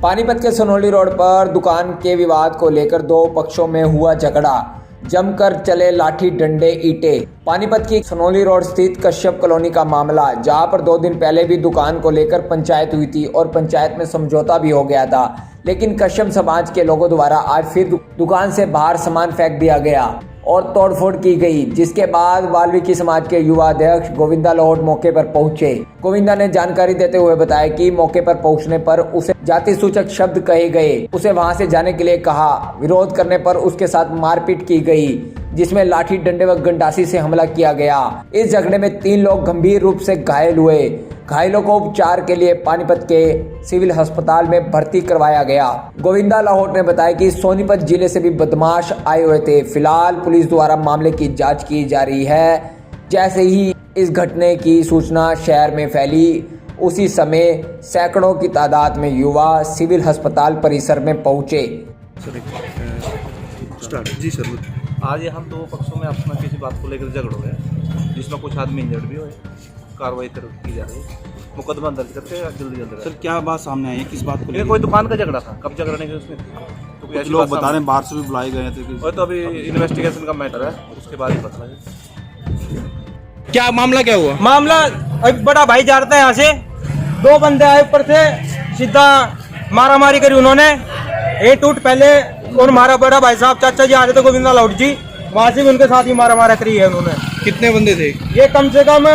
पानीपत के सनोली रोड पर दुकान के विवाद को लेकर दो पक्षों में हुआ झगड़ा, जमकर चले लाठी डंडे ईंटे। पानीपत की सनोली रोड स्थित कश्यप कॉलोनी का मामला, जहां पर 2 दिन पहले भी दुकान को लेकर पंचायत हुई थी और पंचायत में समझौता भी हो गया था, लेकिन कश्यप समाज के लोगों द्वारा आज फिर दुकान से बाहर सामान फेंक दिया गया और तोड़फोड़ की गई, जिसके बाद वाल्मीकि समाज के युवा अध्यक्ष गोविंदा लाहौट मौके पर पहुंचे। गोविंदा ने जानकारी देते हुए बताया कि मौके पर पहुंचने पर उसे जाति सूचक शब्द कहे गए, उसे वहां से जाने के लिए कहा। विरोध करने पर उसके साथ मारपीट की गई, जिसमें लाठी डंडे व गंडासी से हमला किया गया। इस झगड़े में 3 लोग गंभीर रूप से घायल हुए। घायलों को उपचार के लिए पानीपत के सिविल अस्पताल में भर्ती करवाया गया। गोविंदा लाहौट ने बताया कि सोनीपत जिले से भी बदमाश आए हुए थे। फिलहाल पुलिस द्वारा मामले की जांच की जा रही है। जैसे ही इस घटने की सूचना शहर में फैली, उसी समय सैकड़ों की तादाद में युवा सिविल अस्पताल परिसर में पहुंचे। जी सर, आज हम 2 पक्षों में अपना किसी बात को लेकर झगड़ हो गया, जिसमें कुछ आदमी इंजर्ड भी हुए। कार्रवाई की जा रही है, मुकदमा दर्ज करके जल्दी सर क्या बात सामने आई है, किस बात को लेकर? कोई दुकान का झगड़ा था, कब झगड़ा नहीं था उसमें, तो कुछ लोग बता रहे हैं बाहर से भी बुलाए गए थे। और तो अभी इन्वेस्टिगेशन का मैटर है, उसके बाद ही पता लगेगा। क्या मामला क्या हुआ? मामला एक बड़ा भाई जा रहा था, यहाँ से 2 बंदे आए ऊपर से, सीधा मारा मारी करी उन्होंने। एक टूट पहले और मारा बड़ा भाई साहब चाचा जी आ रहे थे, गोविंदा लाहौट जी, वहां से भी उनके साथ ही मारा करी है उन्होंने। कितने बंदे थे? ये कम से कम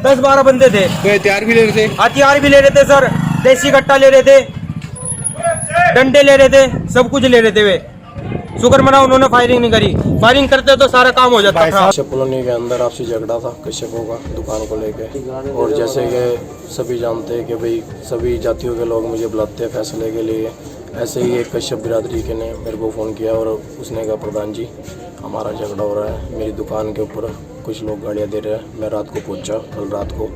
10-12 बंदे थे। तो हथियार भी ले रहे थे? हथियार भी ले रहे थे सर, देसी कट्टा ले रहे थे, डंडे ले रहे थे, सब कुछ ले रहे थे वे। शुक्र मना उन्होंने फायरिंग नहीं करी, फायरिंग करते तो सारा काम हो जाता था। कश्यप कॉलोनी के अंदर आपसी झगड़ा था कश्यपों का दुकान को लेके, और जैसे कि सभी जानते हैं कि भाई सभी जातियों के लोग मुझे बुलाते हैं फैसले के लिए, ऐसे ही एक कश्यप बिरादरी के ने मेरे को फ़ोन किया और उसने कहा प्रधान जी हमारा झगड़ा हो रहा है, मेरी दुकान के ऊपर कुछ लोग गाड़ियाँ दे रहे हैं। मैं रात को पहुंचा, कल रात को,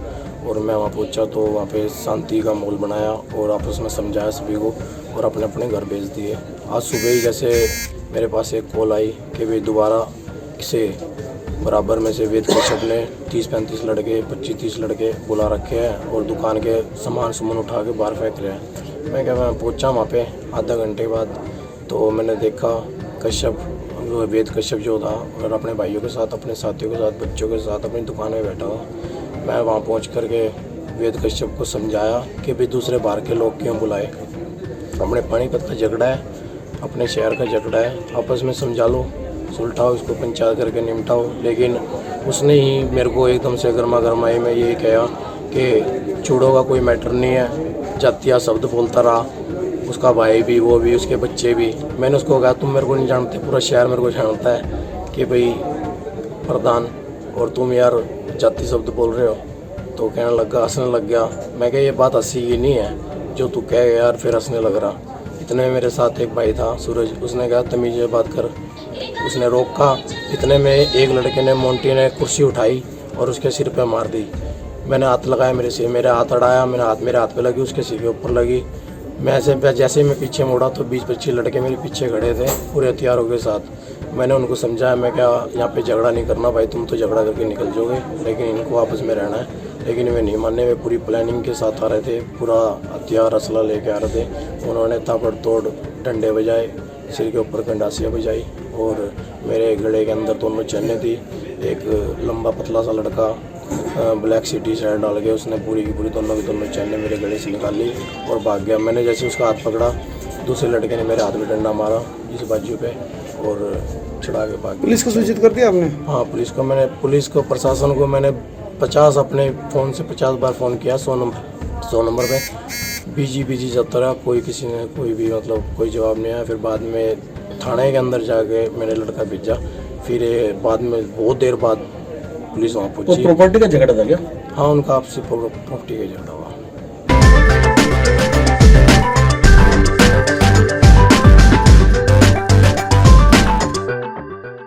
और मैं वहाँ पहुंचा तो वहाँ पे शांति का माहौल बनाया और आपस में समझाया सभी को और अपने अपने घर भेज दिए। आज सुबह ही जैसे मेरे पास एक कॉल आई कि भाई दोबारा से बराबर में से वेद कश्यप ने 30-35 लड़के 25-30 लड़के बुला रखे हैं और दुकान के सामान उठा के बाहर फेंक रहे हैं। मैं पहुंचा वहाँ पे आधा घंटे बाद, तो मैंने देखा कश्यप वेद कश्यप जो था और अपने भाइयों के साथ, अपने साथियों के साथ, बच्चों के साथ अपनी दुकान में बैठा था। मैं वहाँ पहुँच कर के वेद कश्यप को समझाया कि भाई दूसरे बाहर के लोग क्यों बुलाए, अपने पानीपत का झगड़ा है, अपने शहर का झगड़ा है, आपस में समझा लो, सुलझाओ, इसको पंचायत करके निपटाओ। लेकिन उसने ही मेरे को एकदम से गर्मा गर्माई में ये कहा कि चूड़ों का कोई मैटर नहीं है, जातिया शब्द बोलता रहा, उसका भाई भी, वो भी, उसके बच्चे भी। मैंने उसको कहा तुम मेरे को नहीं जानते, पूरा शहर मेरे को जानता है कि भाई प्रधान और तुम यार जाति शब्द बोल रहे हो। तो कहने लगा, हंसने लग गया। मैं कहा ये बात हंसी की नहीं है जो तू कह यार, फिर हंसने लग रहा। इतने में मेरे साथ एक भाई था सूरज, उसने कहा तमीज़ से बात कर, उसने रोका। इतने में एक लड़के ने, मोंटी ने कुर्सी उठाई और उसके सिर पे मार दी। मैंने हाथ लगाया, मेरे हाथ अड़ाया, मेरे हाथ पे लगी, उसके सिर के ऊपर लगी। मैं जैसे ही मैं पीछे मुड़ा तो 20-25 लड़के मेरे पीछे खड़े थे पूरे हथियारों के साथ। मैंने उनको समझाया, मैं क्या यहाँ पे झगड़ा नहीं करना भाई, तुम तो झगड़ा करके निकल जाओगे, लेकिन इनको आपस में रहना है। लेकिन वे नहीं मानने, वे पूरी प्लानिंग के साथ आ रहे थे, पूरा हथियार असला लेके आ रहे थे। उन्होंने ताबड़तोड़ डंडे बजाए, सिर के ऊपर गंडासियाँ बजाई और मेरे गले के अंदर दोनों चैनें थी। एक लंबा पतला सा लड़का ब्लैक सी टी-शर्ट डाल के उसने पूरी की पूरी दोनों की दोनों चैनें मेरे गले से निकाल ली और भाग गया। मैंने जैसे उसका हाथ पकड़ा, दूसरे लड़के ने मेरे हाथ में डंडा मारा इस बाजू पे और चढ़ा के भाग गया। पुलिस को सूचित कर दिया आपने? हाँ, पुलिस को प्रशासन को मैंने 50 अपने फ़ोन से 50 बार फ़ोन किया, 100 नंबर पे बिजी जाता रहा। किसी ने कोई भी कोई जवाब नहीं आया। फिर बाद में थाने के अंदर जाके मैंने लड़का भेजा। फिर बाद में बहुत देर बाद पुलिस वहाँ पहुंची। प्रॉपर्टी का झगड़ा था क्या? हाँ, उनका आपसी प्रॉपर्टी का झगड़ा हुआ।